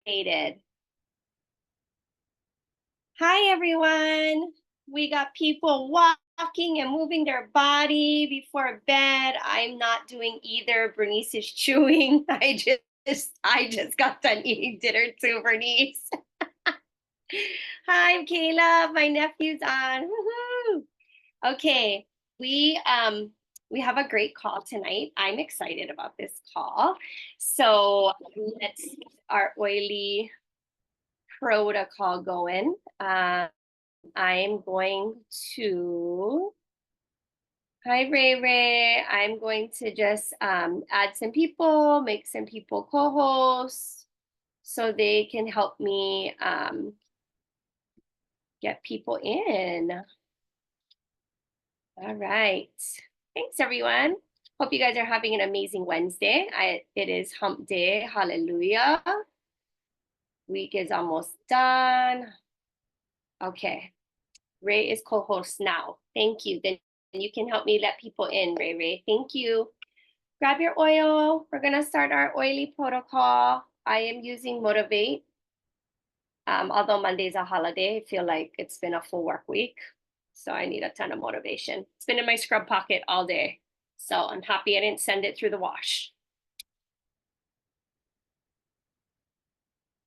Hi, everyone. We got people walking and moving their body before bed. I'm not doing either. Bernice is chewing. I just got done eating dinner too, Bernice. Hi, Caleb. My nephew's on. Woohoo! Okay, we have a great call tonight. I'm excited about this call. So let's get our oily protocol going. I'm going to, hi Ray Ray. I'm going to just add some people, make some people co-hosts so they can help me get people in. All right. Thanks everyone. Hope you guys are having an amazing Wednesday. It is hump day. Hallelujah. Week is almost done. Okay. Ray is co-host now. Thank you. Then you can help me let people in, Ray Ray. Thank you. Grab your oil. We're gonna start our oily protocol. I am using Motivate. Although Monday's a holiday, I feel like it's been a full work week. So I need a ton of motivation. It's been in my scrub pocket all day. So I'm happy I didn't send it through the wash.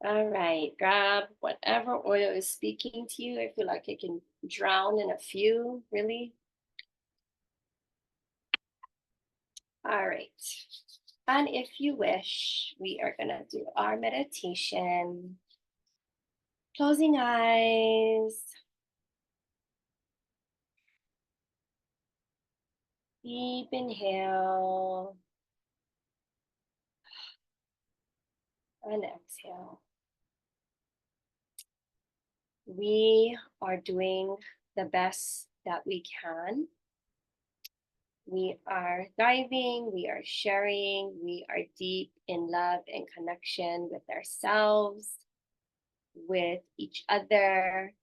All right, grab whatever oil is speaking to you. I feel like I can drown in a few, really. All right. And if you wish, we are gonna do our meditation. Closing eyes. Deep inhale. And exhale. We are doing the best that we can. We are thriving, we are sharing, we are deep in love and connection with ourselves, with each other,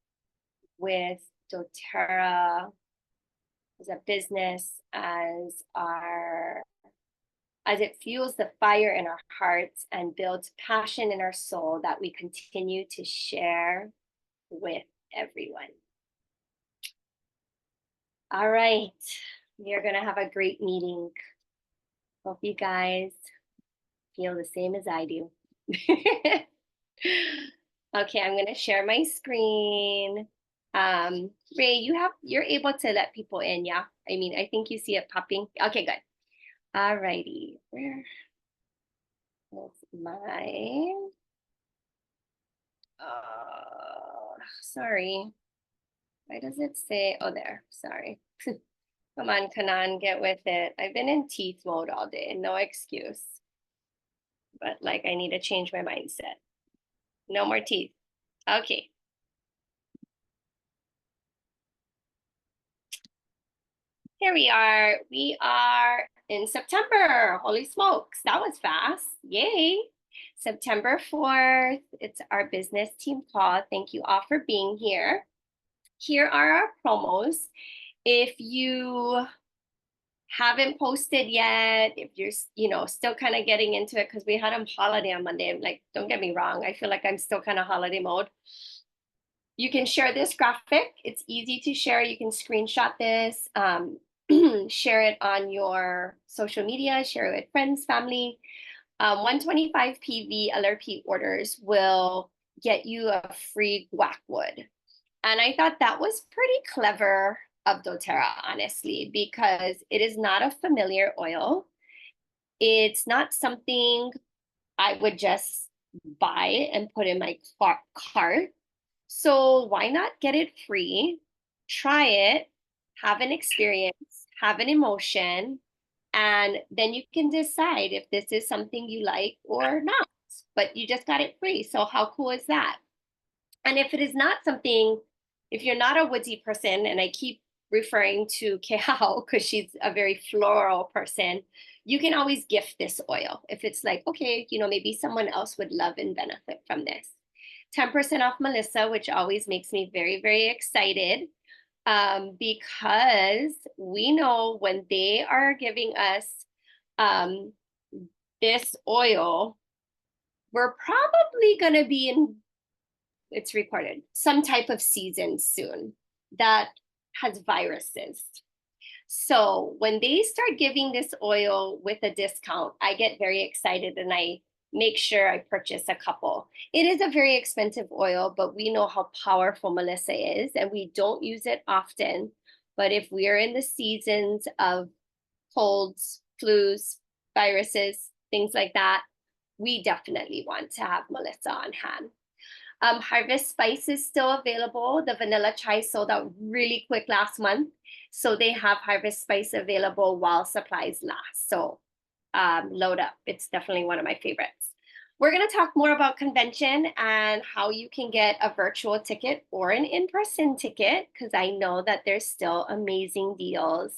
with doTERRA as a business, as it fuels the fire in our hearts and builds passion in our soul that we continue to share with everyone. All right, we are gonna have a great meeting. Hope you guys feel the same as I do. Okay, I'm gonna share my screen. Ray, you're able to let people in, yeah? I mean, I think you see it popping. Okay, good. All righty. Where's my sorry. Why does it say, oh, there, sorry. Come on, Kanan, get with it. I've been in teeth mode all day, no excuse. But like, I need to change my mindset. No more teeth. Okay. Here we are. We are in September. Holy smokes, that was fast. Yay. September 4th. It's our business team call. Thank you all for being here. Here are our promos. If you haven't posted yet, if you're still kind of getting into it, because we had a holiday on Monday. I'm like, don't get me wrong, I feel like I'm still kind of holiday mode. You can share this graphic. It's easy to share. You can screenshot this, share it on your social media, share it with friends, family. 125 PV LRP orders will get you a free guac wood. And I thought that was pretty clever of doTERRA, honestly, because it is not a familiar oil. It's not something I would just buy and put in my cart. So why not get it free, try it, have an experience, have an emotion, and then you can decide if this is something you like or not. But you just got it free. So how cool is that? And if it is not something, if you're not a woodsy person, and I keep referring to Kehao because she's a very floral person, you can always gift this oil. If it's like, okay, maybe someone else would love and benefit from this. 10% off Melissa, which always makes me very, very excited because we know when they are giving us this oil, we're probably going to be in, it's recorded, some type of season soon that has viruses. So when they start giving this oil with a discount, I get very excited and I make sure I purchase a couple. It is a very expensive oil, but we know how powerful Melissa is and we don't use it often. But if we're in the seasons of colds, flus, viruses, things like that, we definitely want to have Melissa on hand. Harvest Spice is still available. The vanilla chai sold out really quick last month. So they have Harvest Spice available while supplies last. So load up. It's definitely one of my favorites. We're going to talk more about convention and how you can get a virtual ticket or an in-person ticket, because I know that there's still amazing deals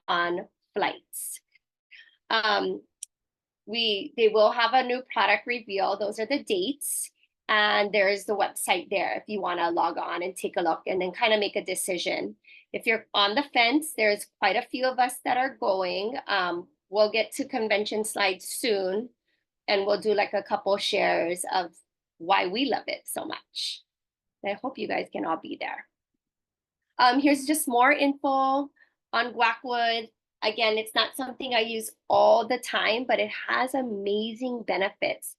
on flights. They will have a new product reveal. Those are the dates. And there's the website there if you want to log on and take a look and then kind of make a decision. If you're on the fence, there's quite a few of us that are going. We'll get to convention slides soon, and we'll do like a couple shares of why we love it so much. I hope you guys can all be there. Here's just more info on guacwood. Again, it's not something I use all the time, but it has amazing benefits.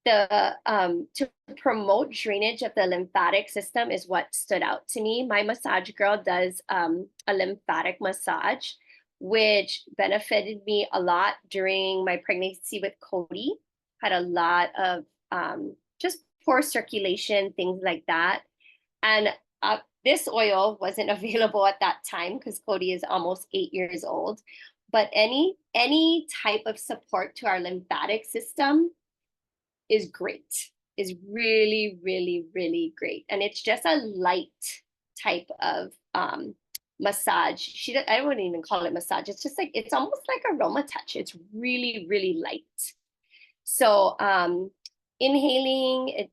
To promote drainage of the lymphatic system is what stood out to me. My massage girl does a lymphatic massage, which benefited me a lot during my pregnancy with Cody. Had a lot of just poor circulation, things like that. And this oil wasn't available at that time because Cody is almost 8 years old. But any type of support to our lymphatic system is great, is really, really, really great. And it's just a light type of massage. I wouldn't even call it massage. It's just like, it's almost like aroma touch. It's really, really light. So inhaling, it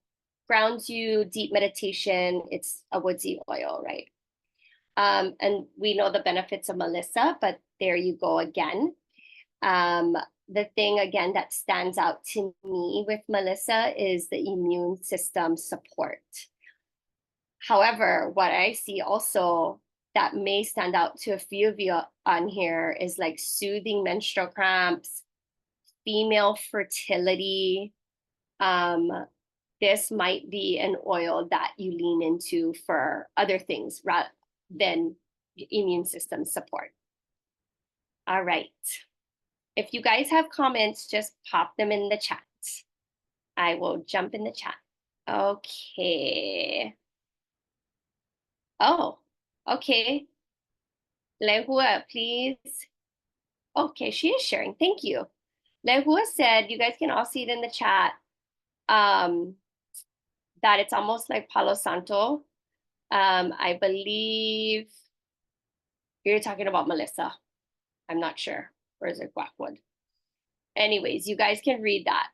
grounds you, deep meditation. It's a woodsy oil, right? And we know the benefits of Melissa, but there you go again. The thing again that stands out to me with Melissa is the immune system support. However, what I see also that may stand out to a few of you on here is like soothing menstrual cramps, female fertility. This might be an oil that you lean into for other things rather than immune system support. All right. If you guys have comments, just pop them in the chat. I will jump in the chat. Okay. Oh, okay. Lehua, please. Okay, she is sharing. Thank you. Lehua said, you guys can all see it in the chat, that it's almost like Palo Santo. I believe you're talking about Melissa. I'm not sure. Or is it guacwood? Anyways, you guys can read that.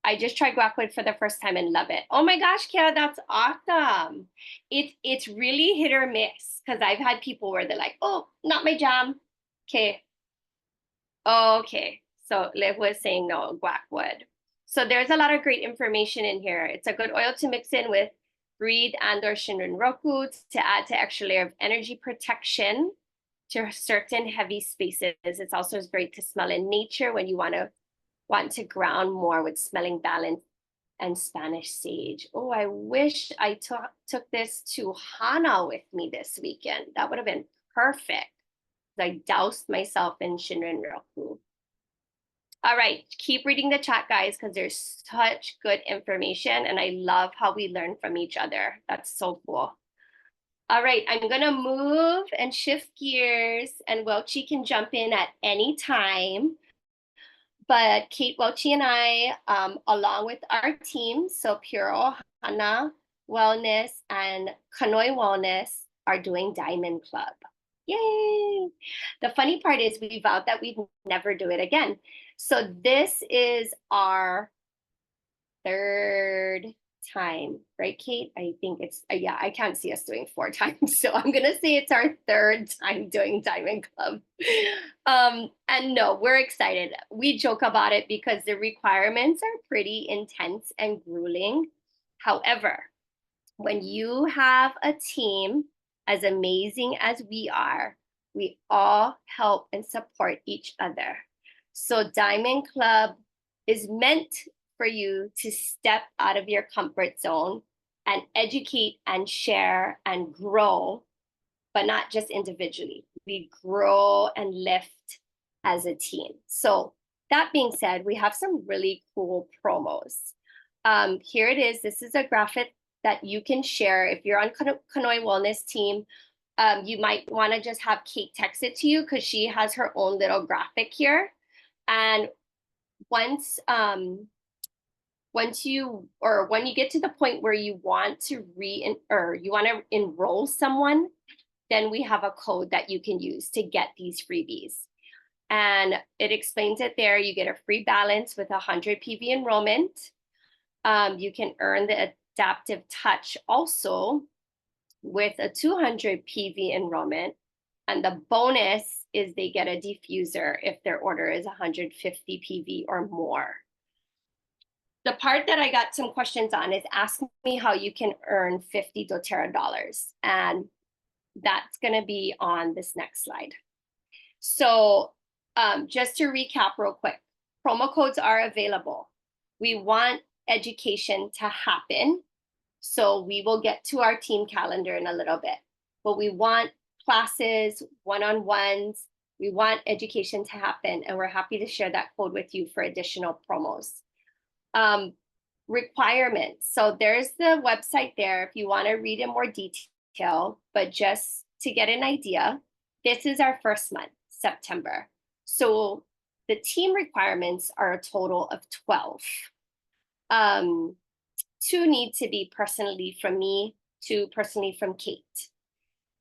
I just tried guacwood for the first time and love it. Oh my gosh, Kara, that's awesome. It's really hit or miss because I've had people where they're like, oh, not my jam. Okay. Okay. So Liv was saying no, guacwood. So there's a lot of great information in here. It's a good oil to mix in with Breathe and or Shinrin Roku to add to extra layer of energy protection to certain heavy spaces. It's also great to smell in nature when you want to ground more with smelling balance and Spanish sage. Oh, I wish I took this to Hana with me this weekend. That would have been perfect. I doused myself in Shinrin Roku. All right, keep reading the chat, guys, because there's such good information, and I love how we learn from each other. That's so cool. All right, I'm gonna move and shift gears, and Welchie can jump in at any time. But Kate Welchie and I, along with our team, so Pure Ohana Wellness and Kanoi Wellness, are doing Diamond Club. Yay! The funny part is we vowed that we'd never do it again. So this is our third time, right, Kate? I think it's, yeah, I can't see us doing 4 times. So I'm going to say it's our 3rd time doing Diamond Club. And no, we're excited. We joke about it because the requirements are pretty intense and grueling. However, when you have a team as amazing as we are, we all help and support each other. So Diamond Club is meant for you to step out of your comfort zone and educate and share and grow, but not just individually. We grow and lift as a team. So that being said, we have some really cool promos. Here it is. This is a graphic that you can share. If you're on Kanoy Wellness team, you might want to just have Kate text it to you because she has her own little graphic here. And once when you get to the point where you want to enroll someone, then we have a code that you can use to get these freebies. And it explains it there. You get a free balance with 100 PV enrollment. You can earn the adaptive touch also with a 200 PV enrollment. And the bonus is they get a diffuser if their order is 150 PV or more. The part that I got some questions on is ask me how you can earn 50 doTERRA dollars. And that's going to be on this next slide. So just to recap real quick, promo codes are available. We want education to happen. So we will get to our team calendar in a little bit. But we want classes, one-on-ones. We want education to happen. And we're happy to share that code with you for additional promos. Requirements. So there's the website there if you want to read in more detail, but just to get an idea, this is our first month, September. So the team requirements are a total of 12. 2 need to be personally from me, 2 personally from Kate.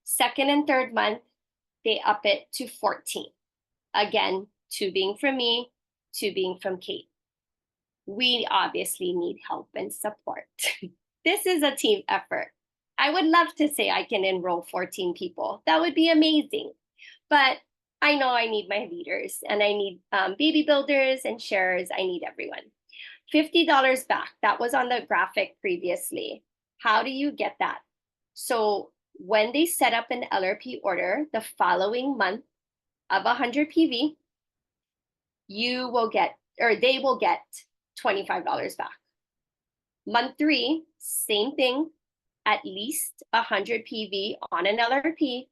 Second and third month, they up it to 14. Again, 2 being from me, 2 being from Kate. We obviously need help and support. This is a team effort. I would love to say I can enroll 14 people. That would be amazing. But I know I need my leaders and I need baby builders and sharers. I need everyone. $50 back. That was on the graphic previously. How do you get that? So when they set up an LRP order the following month of 100 PV, you will get, or they will get $25 back. Month 3, same thing, at least 100 PV on an LRP,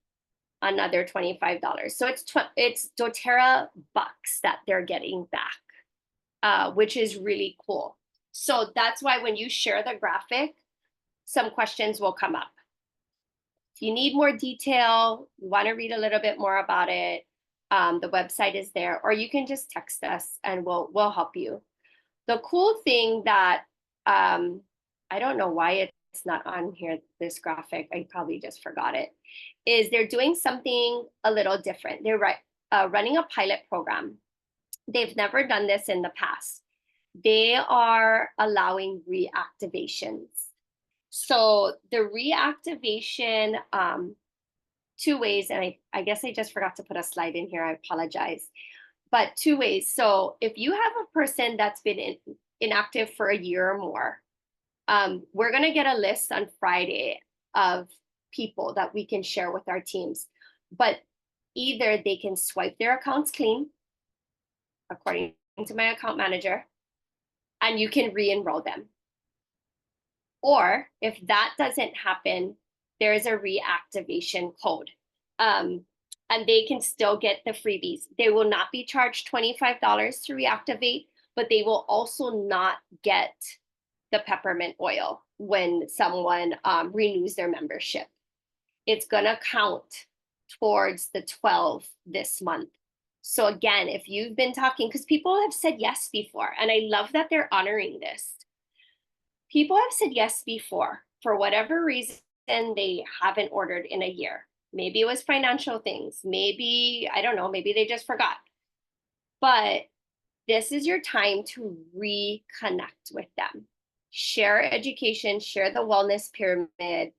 another $25. So it's doTERRA bucks that they're getting back, which is really cool. So that's why when you share the graphic, some questions will come up. If you need more detail, you want to read a little bit more about it, the website is there, or you can just text us and we'll help you. The cool thing that, I don't know why it's not on here, this graphic, I probably just forgot it, is they're doing something a little different. They're running a pilot program. They've never done this in the past. They are allowing reactivations. So the reactivation, 2 ways, and I guess I just forgot to put a slide in here, I apologize. But 2 ways. So if you have a person that's been inactive for a year or more, we're going to get a list on Friday of people that we can share with our teams. But either they can swipe their accounts clean, according to my account manager, and you can re-enroll them. Or if that doesn't happen, there is a reactivation code. And they can still get the freebies. They will not be charged $25 to reactivate, but they will also not get the peppermint oil when someone renews their membership. It's gonna count towards the 12 this month. So again, if you've been talking, because people have said yes before, and I love that they're honoring this. People have said yes before, for whatever reason, they haven't ordered in a year. Maybe it was financial things. Maybe, I don't know, maybe they just forgot. But this is your time to reconnect with them. share education, share the wellness pyramid.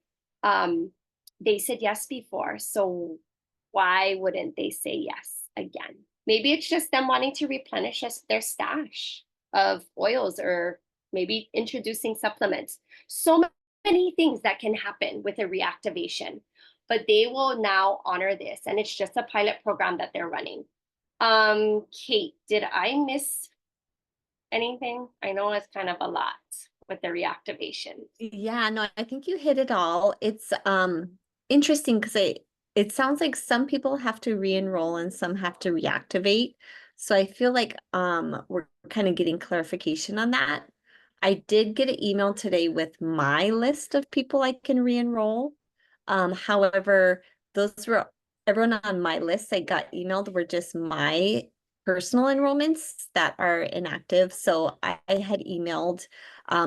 They said yes before, so why wouldn't they say yes again? Maybe it's just them wanting to replenish their stash of oils, or maybe introducing supplements. So many things that can happen with a reactivation, but they will now honor this, and it's just a pilot program that they're running. Kate, did I miss anything? I know it's kind of a lot with the reactivation. Yeah, no, I think you hit it all. It's interesting because it sounds like some people have to re-enroll and some have to reactivate. So I feel like we're kind of getting clarification on that. I did get an email today with my list of people I can re-enroll. However, those were everyone on my list I got emailed were just my personal enrollments that are inactive. So I had emailed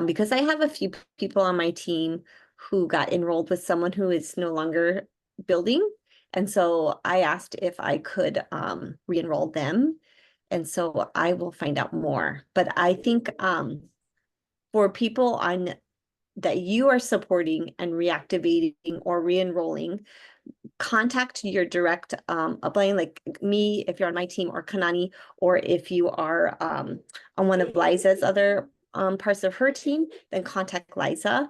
because I have a few people on my team who got enrolled with someone who is no longer building. And so I asked if I could re-enroll them. And so I will find out more. But I think for people on that you are supporting and reactivating or re-enrolling, contact your direct upline, like me, if you're on my team, or Kanani, or if you are on one of Liza's other parts of her team, then contact Liza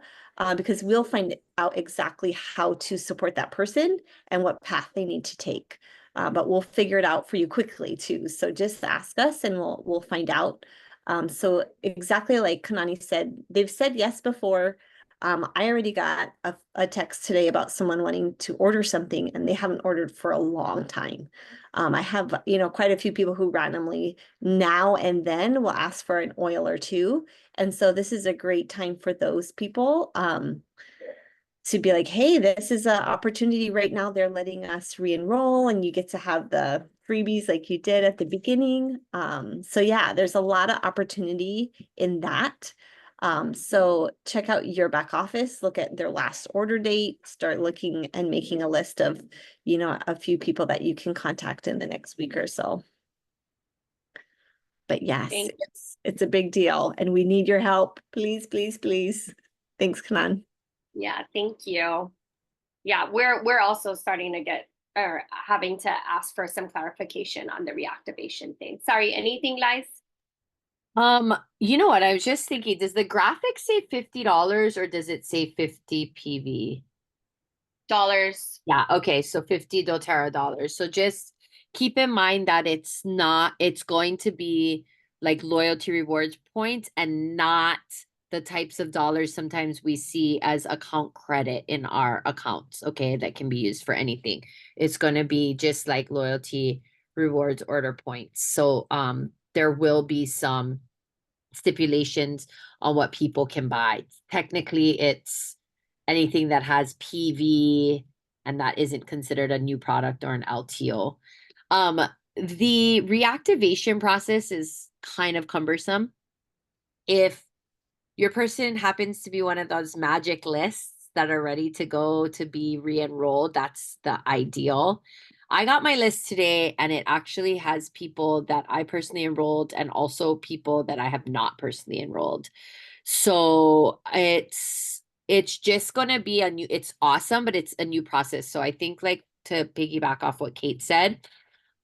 because we'll find out exactly how to support that person and what path they need to take. But we'll figure it out for you quickly too. So just ask us and we'll find out. So exactly like Kanani said, they've said yes before. I already got a text today about someone wanting to order something and they haven't ordered for a long time. I have, quite a few people who randomly now and then will ask for an oil or two. And so this is a great time for those people to be like, hey, this is an opportunity right now. They're letting us re-enroll and you get to have the freebies like you did at the beginning. So yeah, there's a lot of opportunity in that. So check out your back office, look at their last order date, start looking and making a list of, a few people that you can contact in the next week or so. But yes, Thank it's a big deal and we need your help. Please, please, please. Thanks, Kanan. Yeah, thank you. Yeah, we're also starting to get, or having to ask for some clarification on the reactivation thing. Sorry, anything, Liz? You know what? I was just thinking, does the graphic say $50 or does it say 50 PV? Dollars. Yeah, okay, so 50 doTERRA dollars. So just keep in mind that it's going to be like loyalty rewards points and not the types of dollars sometimes we see as account credit in our accounts, okay, that can be used for anything. It's going to be just like loyalty rewards order points. So there will be some stipulations on what people can buy. Technically, it's anything that has PV and that isn't considered a new product or an LTO. The reactivation process is kind of cumbersome. If your person happens to be one of those magic lists that are ready to go to be re-enrolled, that's the ideal. I got my list today and it actually has people that I personally enrolled and also people that I have not personally enrolled. So it's just going to be it's awesome, but it's a new process. So I think, like, to piggyback off what Kate said,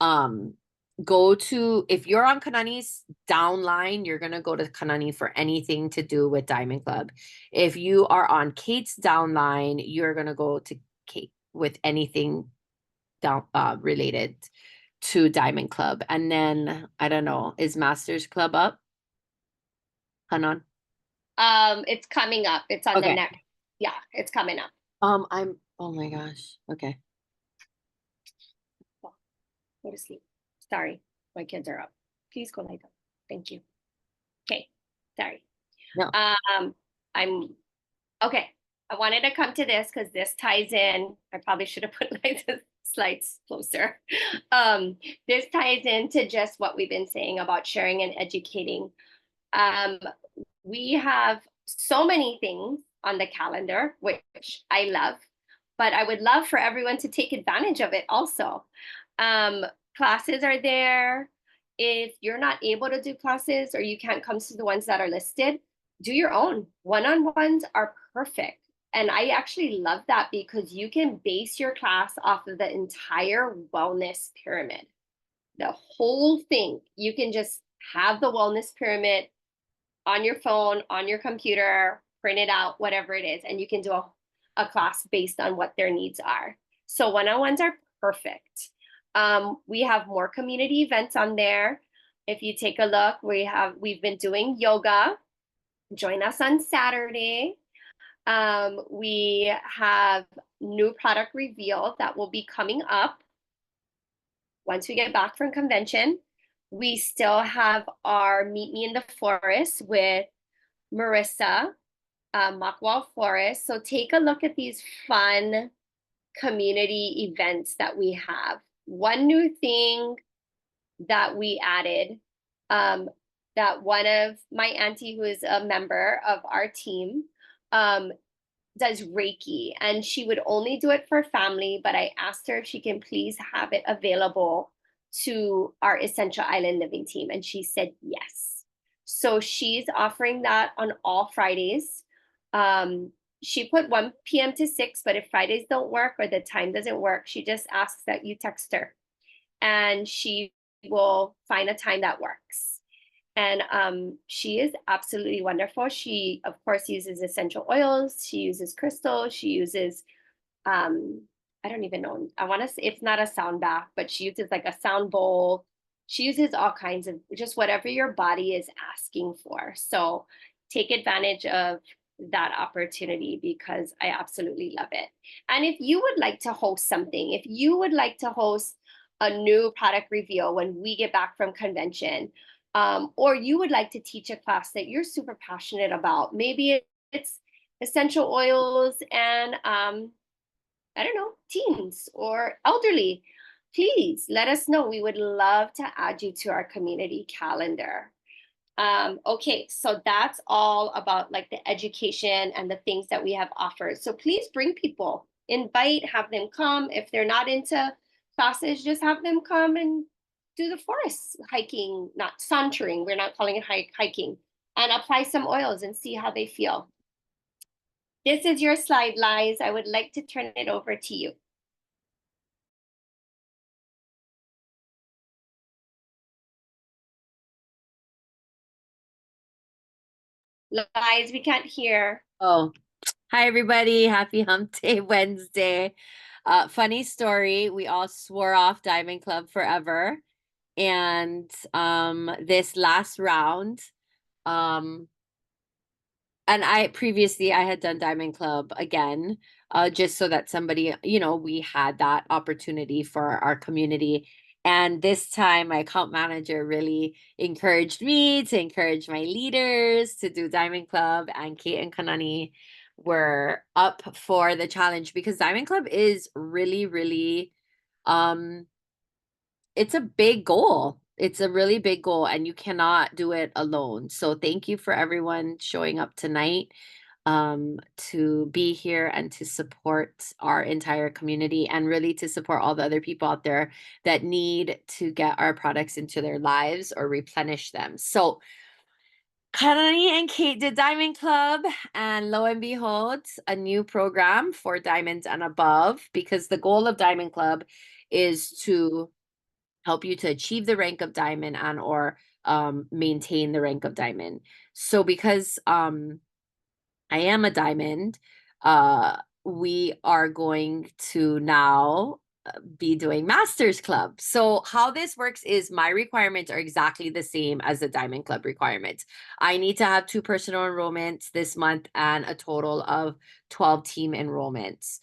um if you're on Kanani's downline, you're going to go to Kanani for anything to do with Diamond Club. If you are on Kate's downline, you're going to go to Kate with anything down related to Diamond Club. And then I don't know, is Masters Club up? Kanan? It's coming up. It's on the Okay. next. Yeah, it's coming up. Oh my gosh. Okay. Go to sleep. Sorry, my kids are up. Please go lie down. Thank you. Okay, sorry. No. I'm okay. I wanted to come to this because this ties in. I probably should have put like the slides closer. This ties into just what we've been saying about sharing and educating. We have so many things on the calendar, which I love, but I would love for everyone to take advantage of it also. Classes are there. If you're not able to do classes or you can't come to the ones that are listed, do your own. One-on-ones are perfect. And I actually love that because you can base your class off of the entire wellness pyramid. The whole thing. You can just have the wellness pyramid on your phone, on your computer, print it out, whatever it is, and you can do a class based on what their needs are. So one-on-ones are perfect. We have more community events on there. If you take a look, we've been doing yoga. Join us on Saturday. We have new product reveal that will be coming up once we get back from convention. We still have our Meet Me in the Forest with Marissa, Mockwall Forest. So take a look at these fun community events that we have. One new thing that we added, that one of my auntie, who is a member of our team, does Reiki, and she would only do it for family, but I asked her if she can please have it available to our Essential Island Living team, and she said yes. So she's offering that on all Fridays. She put 1 p.m. to 6, but if Fridays don't work or the time doesn't work, she just asks that you text her and she will find a time that works. And she is absolutely wonderful. She, of course, uses essential oils. She uses crystals. She uses, I don't even know. I want to say it's not a sound bath, but she uses like a sound bowl. She uses all kinds of just whatever your body is asking for. So take advantage of that opportunity because I absolutely love it. And if you would like to host something, if you would like to host a new product reveal when we get back from convention, or you would like to teach a class that you're super passionate about, maybe it's essential oils and I don't know, teens or elderly, please let us know. We would love to add you to our community calendar. Okay, so that's all about like the education and the things that we have offered. So please bring people, invite, have them come. If they're not into classes, just have them come and do the forest hiking, not sauntering. We're not calling it hiking, and apply some oils and see how they feel. This is your slide, Liz. I would like to turn it over to you. Liz, we can't hear. Oh, hi everybody. Happy Hump Day Wednesday. Funny story. We all swore off Diamond Club forever. And this last round, and I had done Diamond Club again, just so that somebody, we had that opportunity for our community. And this time my account manager really encouraged me to encourage my leaders to do Diamond Club, and Kate and Kanani were up for the challenge because Diamond Club is really, really, it's a big goal. It's a really big goal and you cannot do it alone. So thank you for everyone showing up tonight to be here and to support our entire community and really to support all the other people out there that need to get our products into their lives or replenish them. So Kanani and Kate did Diamond Club, and lo and behold, a new program for diamonds and above, because the goal of Diamond Club is to help you to achieve the rank of diamond and or maintain the rank of diamond. So because I am a diamond, we are going to now be doing Masters Club. So how this works is my requirements are exactly the same as the Diamond Club requirements. I need to have 2 personal enrollments this month and a total of 12 team enrollments,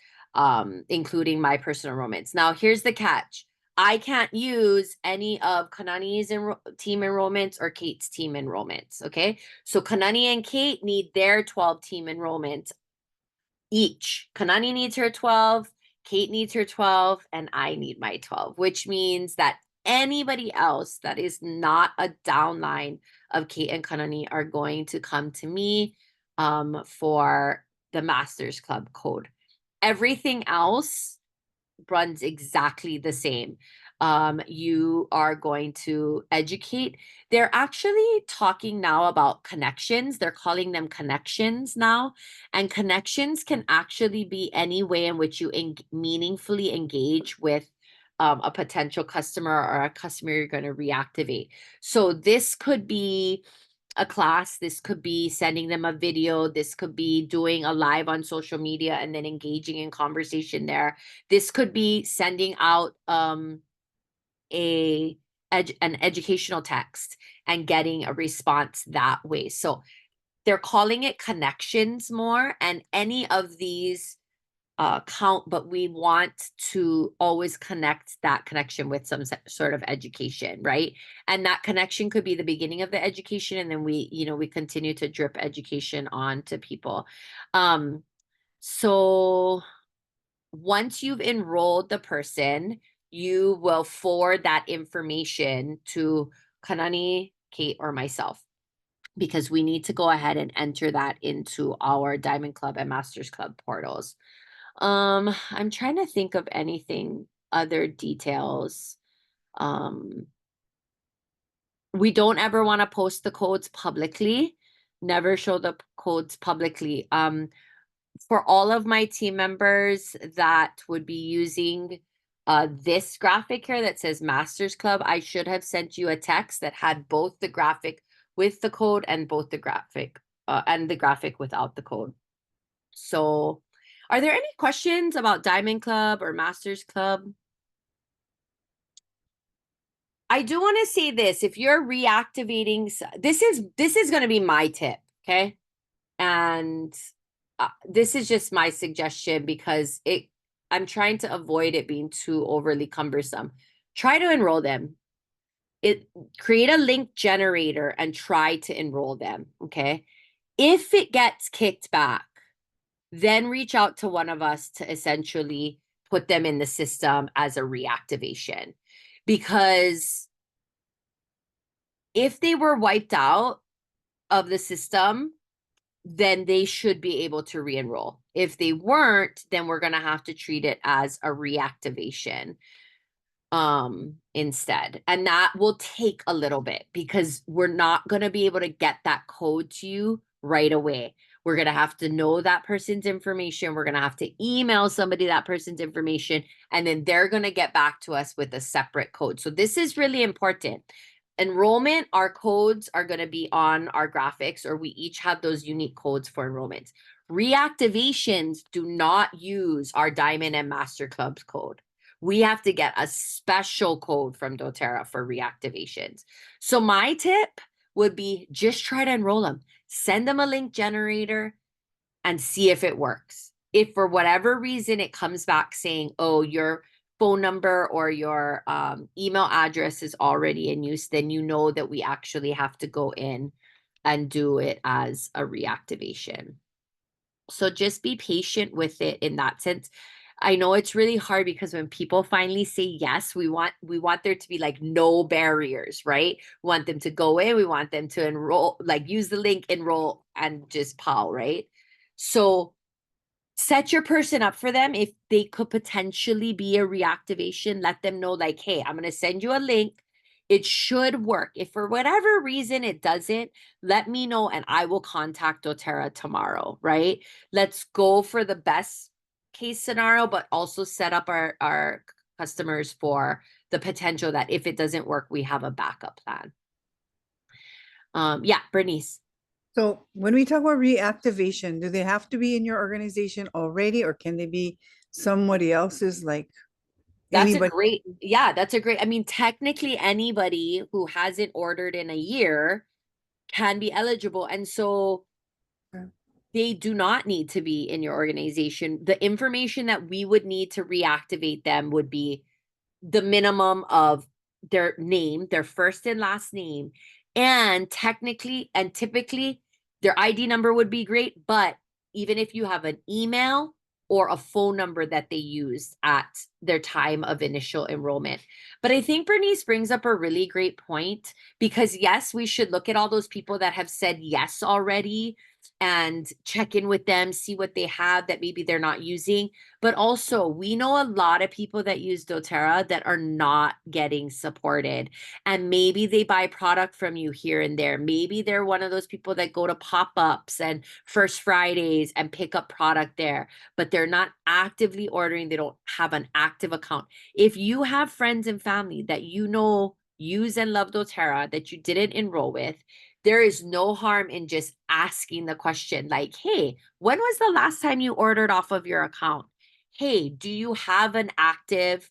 including my personal enrollments. Now, here's the catch. I can't use any of Kanani's team enrollments or Kate's team enrollments, okay? So Kanani and Kate need their 12 team enrollments each. Kanani needs her 12, Kate needs her 12, and I need my 12, which means that anybody else that is not a downline of Kate and Kanani are going to come to me for the Masters Club code. Everything else runs exactly the same. You are going to educate. They're actually talking now about connections. They're calling them connections now. And connections can actually be any way in which you meaningfully engage with a potential customer or a customer you're going to reactivate. So this could be a class, this could be sending them a video, this could be doing a live on social media and then engaging in conversation there. This could be sending out an educational text and getting a response that way. So they're calling it connections more, and any of these count, but we want to always connect that connection with some sort of education, right? And that connection could be the beginning of the education, and then we continue to drip education on to people. So once you've enrolled the person, you will forward that information to Kanani, Kate, or myself, because we need to go ahead and enter that into our Diamond Club and Masters Club portals. I'm trying to think of anything, other details. We don't ever want to post the codes publicly. Never show the codes publicly. For all of my team members that would be using this graphic here that says Masters Club, I should have sent you a text that had both the graphic with the code and both the graphic and the graphic without the code. So are there any questions about Diamond Club or Masters Club? I do want to say this. If you're reactivating, this is going to be my tip, okay? And this is just my suggestion because I'm trying to avoid it being too overly cumbersome. Try to enroll them. Create a link generator and try to enroll them, okay? If it gets kicked back, then reach out to one of us to essentially put them in the system as a reactivation. Because if they were wiped out of the system, then they should be able to re-enroll. If they weren't, then we're going to have to treat it as a reactivation instead. And that will take a little bit because we're not going to be able to get that code to you right away. We're going to have to know that person's information. We're going to have to email somebody that person's information, and then they're going to get back to us with a separate code. So this is really important. Enrollment, our codes are going to be on our graphics, or we each have those unique codes for enrollments. Reactivations do not use our Diamond and Master Clubs code. We have to get a special code from doTERRA for reactivations. So my tip would be just try to enroll them. Send them a link generator and see if it works. If for whatever reason it comes back saying, oh, your phone number or your email address is already in use, then you know that we actually have to go in and do it as a reactivation. So just be patient with it in that sense. I know it's really hard because when people finally say yes, we want there to be like no barriers, right? We want them to go in, we want them to enroll, like use the link, enroll, and just pow, right? So set your person up for them. If they could potentially be a reactivation, let them know like, hey, I'm going to send you a link. It should work. If for whatever reason it doesn't, let me know and I will contact doTERRA tomorrow, right? Let's go for the best case scenario, but also set up our customers for the potential that if it doesn't work, we have a backup plan. Yeah, Bernice. So when we talk about reactivation, do they have to be in your organization already, or can they be somebody else's, like That's anybody? a great, yeah, that's a great, I mean, technically anybody who hasn't ordered in a year can be eligible. And so they do not need to be in your organization. The information that we would need to reactivate them would be the minimum of their name, their first and last name, and technically and typically their ID number would be great. But even if you have an email or a phone number that they used at their time of initial enrollment. But I think Bernice brings up a really great point, because yes, we should look at all those people that have said yes already and check in with them, see what they have that maybe they're not using. But also, we know a lot of people that use doTERRA that are not getting supported. And maybe they buy product from you here and there. Maybe they're one of those people that go to pop-ups and First Fridays and pick up product there, but they're not actively ordering. They don't have an active account. If you have friends and family that you know use and love doTERRA that you didn't enroll with, there is no harm in just asking the question like, hey, when was the last time you ordered off of your account? Hey, do you have an active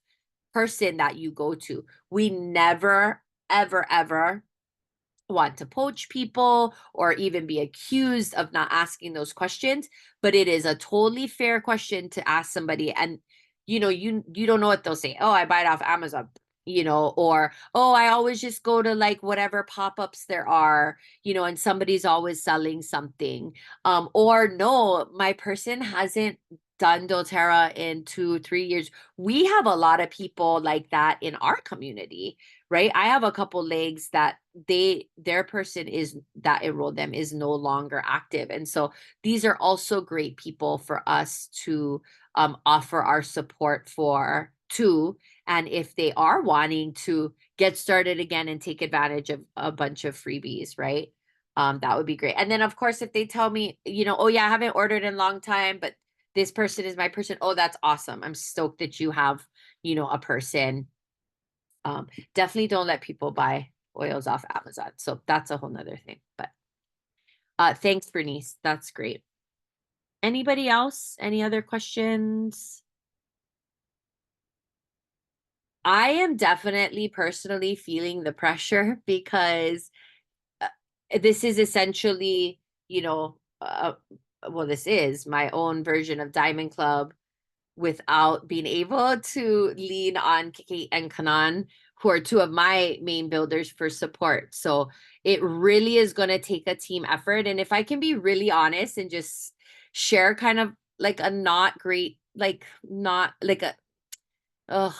person that you go to? We never, ever, ever want to poach people or even be accused of not asking those questions, but it is a totally fair question to ask somebody. And you don't know what they'll say. Oh, I buy it off Amazon, or oh, I always just go to like whatever pop-ups there are, and somebody's always selling something. Or no, my person hasn't done doTERRA in 2-3 years. We have a lot of people like that in our community, right? I have a couple legs that their person is that enrolled them is no longer active. And so these are also great people for us to offer our support for too. And if they are wanting to get started again and take advantage of a bunch of freebies, right? That would be great. And then of course, if they tell me, oh yeah, I haven't ordered in a long time, but this person is my person. Oh, that's awesome. I'm stoked that you have, a person. Definitely don't let people buy oils off Amazon. So that's a whole nother thing. But thanks, Bernice. That's great. Anybody else? Any other questions? I am definitely personally feeling the pressure because this is essentially, this is my own version of Diamond Club without being able to lean on Kate and Kanan, who are two of my main builders, for support. So it really is going to take a team effort. And if I can be really honest and just share kind of like a not great, like not like a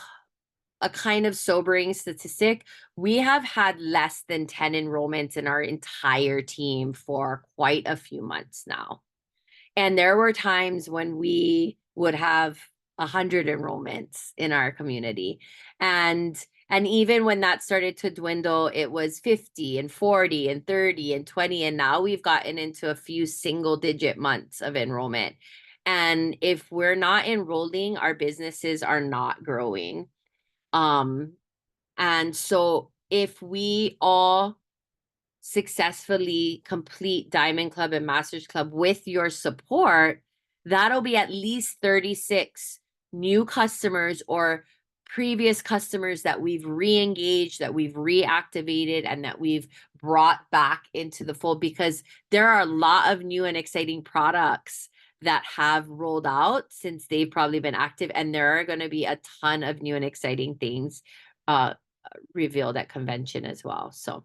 kind of sobering statistic, we have had less than 10 enrollments in our entire team for quite a few months now. And there were times when we would have 100 enrollments in our community. And even when that started to dwindle, it was 50 and 40 and 30 and 20. And now we've gotten into a few single digit months of enrollment. And if we're not enrolling, our businesses are not growing. And so if we all successfully complete Diamond Club and Masters Club with your support, that'll be at least 36 new customers or previous customers that we've re-engaged, that we've reactivated, and that we've brought back into the fold, because there are a lot of new and exciting products that have rolled out since they've probably been active, and there are going to be a ton of new and exciting things revealed at convention as well. So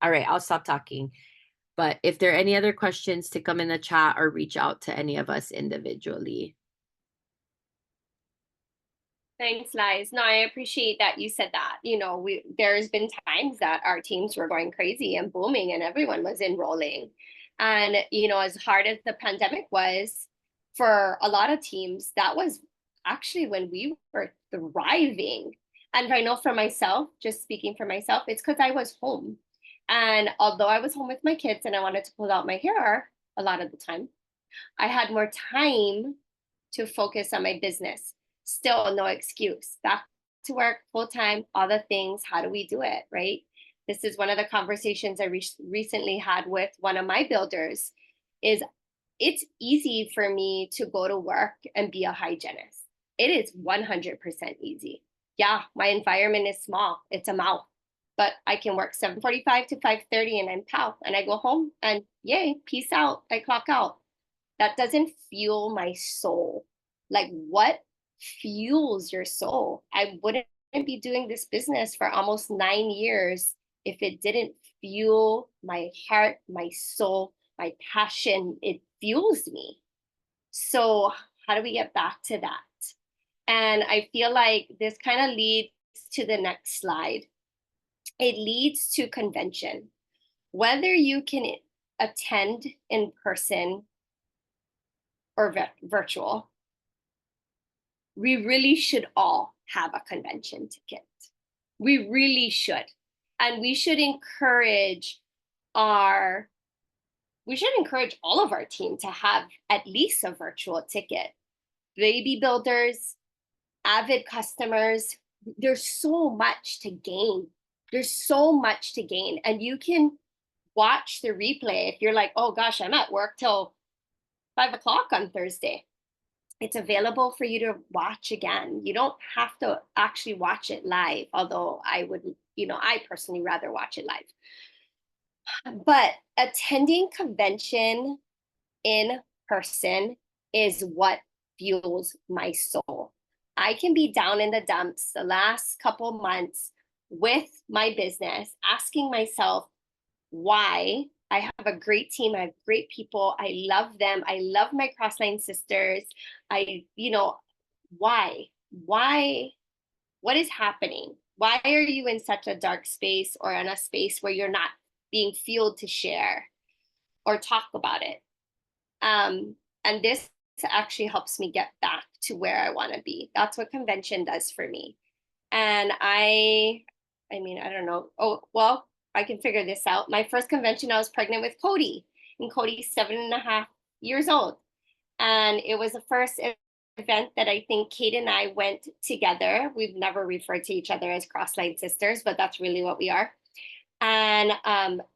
all right, I'll stop talking. But if there are any other questions, to come in the chat or reach out to any of us individually. Thanks, Liz. No, I appreciate that you said that. There's been times that our teams were going crazy and booming and everyone was enrolling. And, as hard as the pandemic was for a lot of teams, that was actually when we were thriving. And I know for myself, just speaking for myself, it's because I was home. And although I was home with my kids and I wanted to pull out my hair a lot of the time, I had more time to focus on my business. Still no excuse. Back to work, full time, all the things. How do we do it, right? This is one of the conversations I recently had with one of my builders. Is it's easy for me to go to work and be a hygienist. It is 100% easy. Yeah, my environment is small. It's a mouth. But I can work 7:45 to 5:30 and I'm pow. And I go home and yay, peace out. I clock out. That doesn't fuel my soul. Like, what fuels your soul? I wouldn't be doing this business for almost 9 years if it didn't fuel my heart, my soul, my passion. It fuels me. So how do we get back to that? And I feel like this kind of leads to the next slide. It leads to convention. Whether you can attend in person or virtual, we really should all have a convention ticket. We really should. And we should encourage all of our team to have at least a virtual ticket. Baby builders, avid customers, there's so much to gain. There's so much to gain. And you can watch the replay if you're like, oh gosh, I'm at work till 5 o'clock on Thursday. It's available for you to watch again. You don't have to actually watch it live, although I would, I personally rather watch it live. But attending convention in person is what fuels my soul. I can be down in the dumps the last couple months with my business, asking myself why. I have a great team. I have great people. I love them. I love my Crossline sisters. Why? What is happening? Why are you in such a dark space or in a space where you're not being fueled to share or talk about it? And this actually helps me get back to where I want to be. That's what convention does for me. And I don't know. Oh, well, I can figure this out. My first convention, I was pregnant with Cody, and Cody's 7.5 years old. And it was the first event that I think Kate and I went together. We've never referred to each other as Crossline sisters, but that's really what we are. And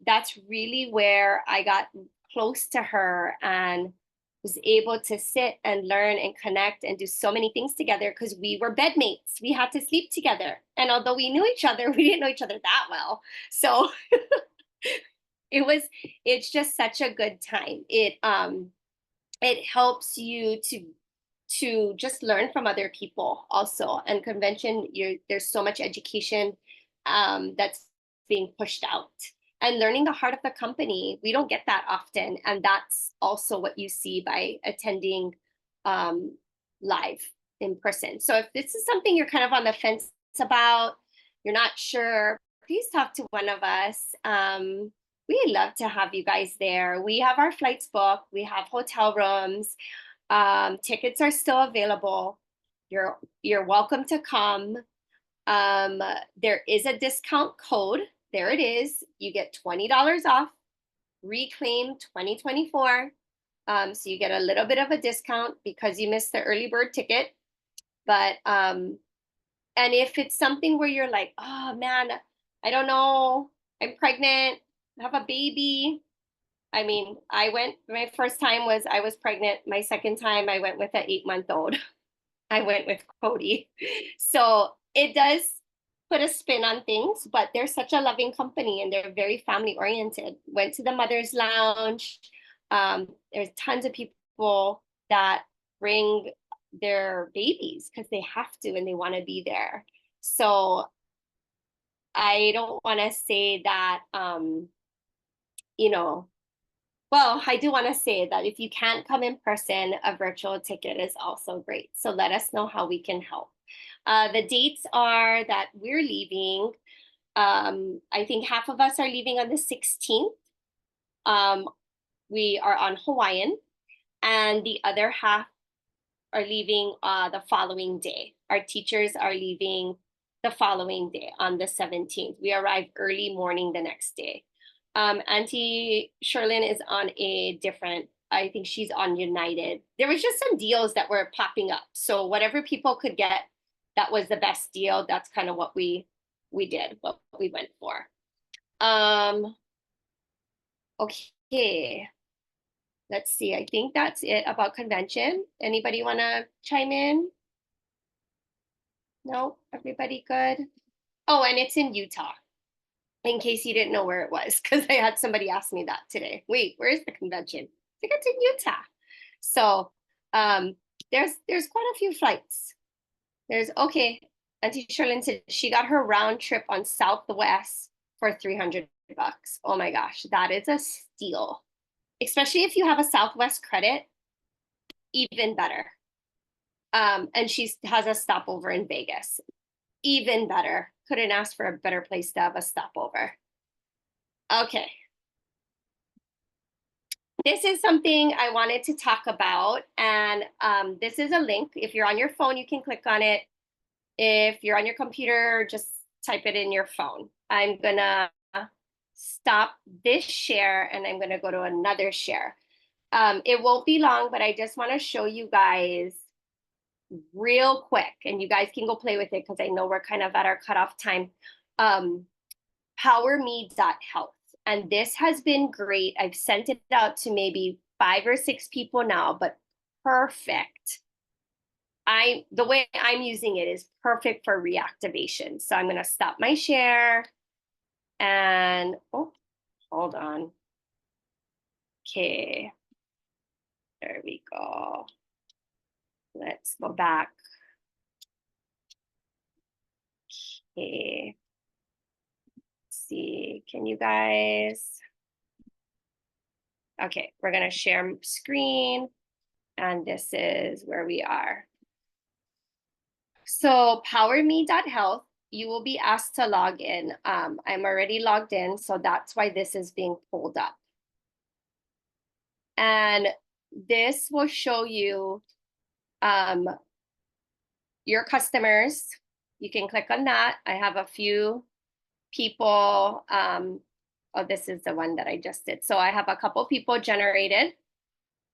that's really where I got close to her and was able to sit and learn and connect and do so many things together because we were bedmates. We had to sleep together. And although we knew each other, we didn't know each other that well. So it's just such a good time. It helps you to just learn from other people also. And convention, there's so much education that's being pushed out. And learning the heart of the company, we don't get that often. And that's also what you see by attending live in person. So if this is something you're kind of on the fence about, you're not sure, please talk to one of us. We'd love to have you guys there. We have our flights booked. We have hotel rooms. Tickets are still available. You're welcome to come. There is a discount code. There it is. You get $20 off. Reclaim 2024. So you get a little bit of a discount because you missed the early bird ticket. But and if it's something where you're like, oh man, I don't know, I'm pregnant, I have a baby. I mean, my first time was I was pregnant. My second time I went with an 8-month-old. I went with Cody. So it does put a spin on things, but they're such a loving company and they're very family oriented. Went to the mother's lounge. There's tons of people that bring their babies because they have to and they want to be there. So I don't want to say that, well, I do want to say that if you can't come in person, a virtual ticket is also great. So let us know how we can help. The dates are that we're leaving. I think half of us are leaving on the 16th. We are on Hawaiian, and the other half are leaving the following day. Our teachers are leaving the following day on the 17th. We arrive early morning the next day. Auntie Sherlyn is on a different, I think she's on United. There was just some deals that were popping up. So whatever people could get, that was the best deal. That's kind of what we did, what we went for. Okay. Let's see. I think that's it about convention. Anybody want to chime in? No, everybody good? Oh, and it's in Utah. In case you didn't know where it was, because I had somebody ask me that today. Wait, where's the convention? I think it's in Utah. So there's quite a few flights. Auntie Sherlyn said she got her round trip on Southwest for $300. Oh my gosh, that is a steal. Especially if you have a Southwest credit, even better. And she has a stopover in Vegas. Even better. Couldn't ask for a better place to have a stopover. Okay. this is something I wanted to talk about. And this is a link. If you're on your phone, you can click on it. If you're on your computer, just type it in your phone. I'm gonna stop this share and I'm gonna go to another share. It won't be long, but I just want to show you guys real quick, and you guys can go play with it because I know we're kind of at our cutoff time. PowerMe.health. And this has been great. I've sent it out to maybe 5 or 6 people now, but perfect. The way I'm using it is perfect for reactivation. So I'm going to stop my share and, oh, hold on. Okay. There we go. Let's go back. Okay. Let's see, can you guys? Okay, we're going to share screen. And this is where we are. So PowerMe.health, you will be asked to log in. I'm already logged in, so that's why this is being pulled up. And this will show you your customers. You can click on that. I have a few people. Oh, this is the one that I just did. So I have a couple people generated.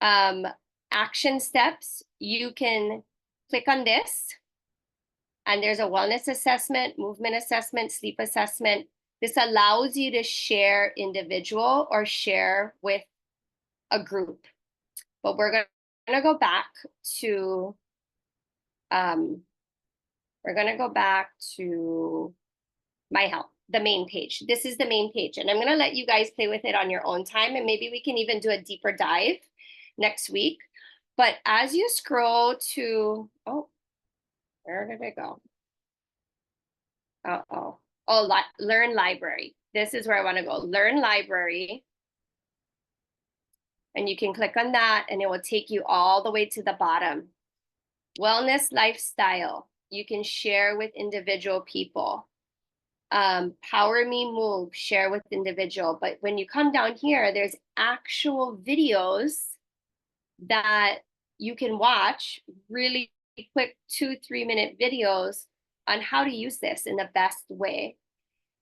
Action steps, you can click on this. And there's a wellness assessment, movement assessment, sleep assessment. This allows you to share individual or share with a group. But we're going to go back to, My Health, the main page. This is the main page. And I'm going to let you guys play with it on your own time. And maybe we can even do a deeper dive next week. But as you scroll to, oh, where did it go? Uh-oh. Oh, Learn Library. This is where I want to go. Learn Library. And you can click on that and it will take you all the way to the bottom. Wellness lifestyle. You can share with individual people. Power Me Move, share with individual. But when you come down here, there's actual videos that you can watch, really quick 2-3 minute videos on how to use this in the best way.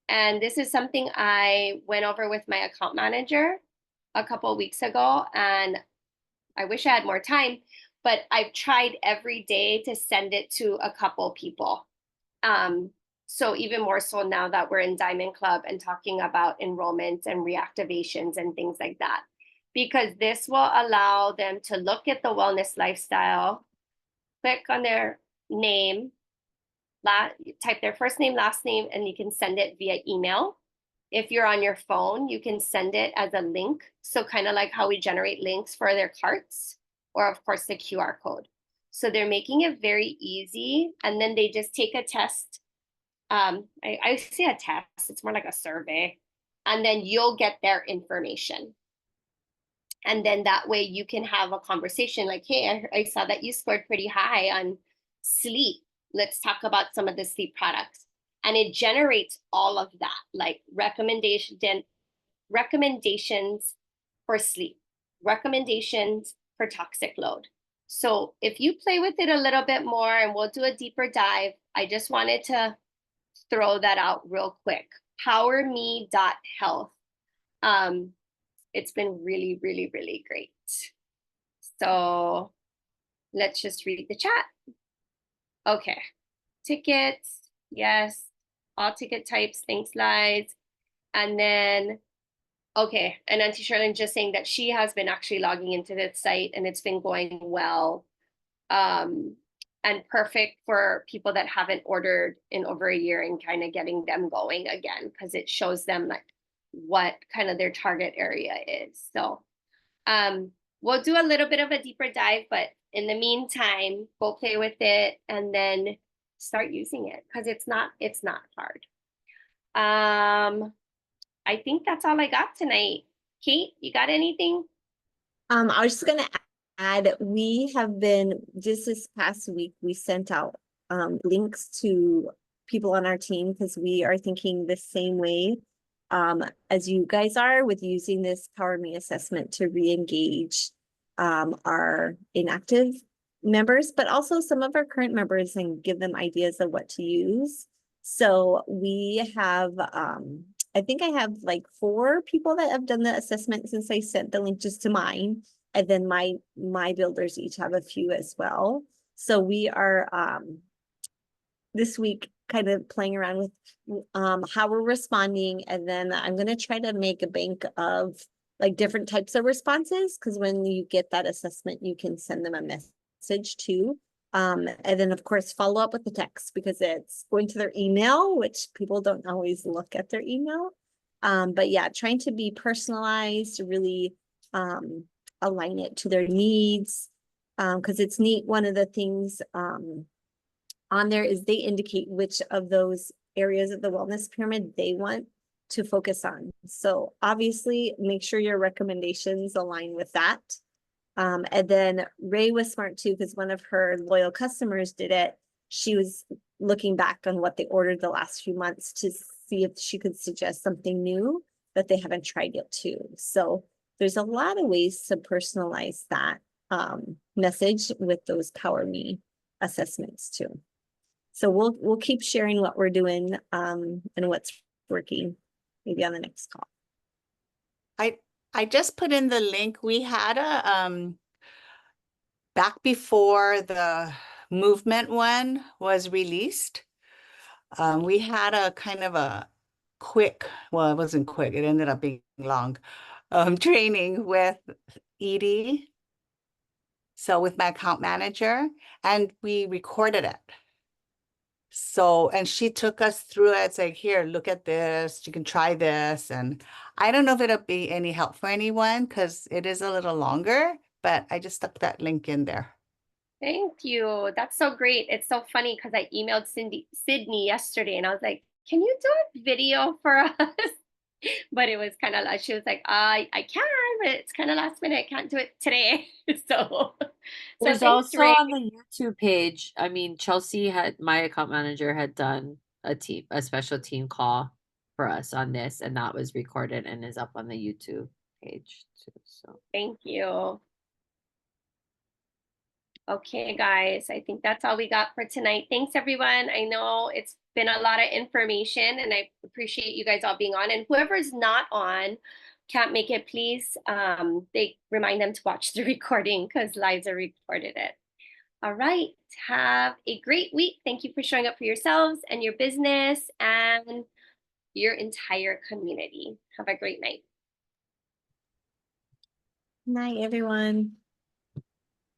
And this is something I went over with my account manager a couple of weeks ago, and I wish I had more time, but I've tried every day to send it to a couple people. So even more so now that we're in Diamond Club and talking about enrollments and reactivations and things like that, because this will allow them to look at the wellness lifestyle, click on their name, type their first name, last name, and you can send it via email. If you're on your phone, you can send it as a link. So kind of like how we generate links for their carts, or of course the QR code. So they're making it very easy. And then they just take a test. I say a test, it's more like a survey. And then you'll get their information. And then that way you can have a conversation like, hey, I saw that you scored pretty high on sleep. Let's talk about some of the sleep products. And it generates all of that, like recommendations for sleep, recommendations for toxic load. So if you play with it a little bit more and we'll do a deeper dive, I just wanted to throw that out real quick. PowerMe.health. It's been really, really, really great. So let's just read the chat. Okay. Tickets. Yes. All ticket types. Thanks, Liz. And then, okay. And Auntie Sherlyn just saying that she has been actually logging into this site and it's been going well. And perfect for people that haven't ordered in over a year and kind of getting them going again, because it shows them like what kind of their target area is. So we'll do a little bit of a deeper dive, but in the meantime, go play with it and then start using it, because it's not hard. I think that's all I got tonight. Kate, you got anything? I was just gonna add, we have been, just this past week, we sent out links to people on our team because we are thinking the same way. as you guys are with using this Power Me assessment to re-engage our inactive members, but also some of our current members and give them ideas of what to use. So we have, I think I have like 4 people that have done the assessment since I sent the link just to mine. And then my builders each have a few as well. So we are this week kind of playing around with how we're responding, and then I'm going to try to make a bank of like different types of responses, because when you get that assessment you can send them a message too, and then of course follow up with the text because it's going to their email, which people don't always look at their email. But yeah, trying to be personalized, really align it to their needs, because it's neat. One of the things on there is they indicate which of those areas of the wellness pyramid they want to focus on. So obviously make sure your recommendations align with that. And then Ray was smart too, because one of her loyal customers did it. She was looking back on what they ordered the last few months to see if she could suggest something new that they haven't tried yet too. So there's a lot of ways to personalize that message with those Power Me assessments too. So we'll keep sharing what we're doing and what's working, maybe on the next call. I just put in the link. We had a back before the movement one was released. We had a kind of a quick, well, it wasn't quick, it ended up being long, training with Edie. So with my account manager, and we recorded it. So, and she took us through it. It's like, here, look at this. You can try this. And I don't know if it'll be any help for anyone because it is a little longer, but I just stuck that link in there. Thank you. That's so great. It's so funny because I emailed Sydney yesterday and I was like, can you do a video for us? But it was kind of like, she was like, I can, but it's kind of last minute. I can't do it today. So There's thanks, also Ray. on the YouTube page. I mean, Chelsea had, my account manager had done a special team call for us on this, and that was recorded and is up on the YouTube page too. So Thank you. Okay, guys, I think that's all we got for tonight. Thanks, everyone. I know it's been a lot of information, and I appreciate you guys all being on. And whoever's not on, can't make it, please, they remind them to watch the recording because Liza recorded it. All right, have a great week. Thank you for showing up for yourselves and your business and your entire community. Have a great night. Night, everyone.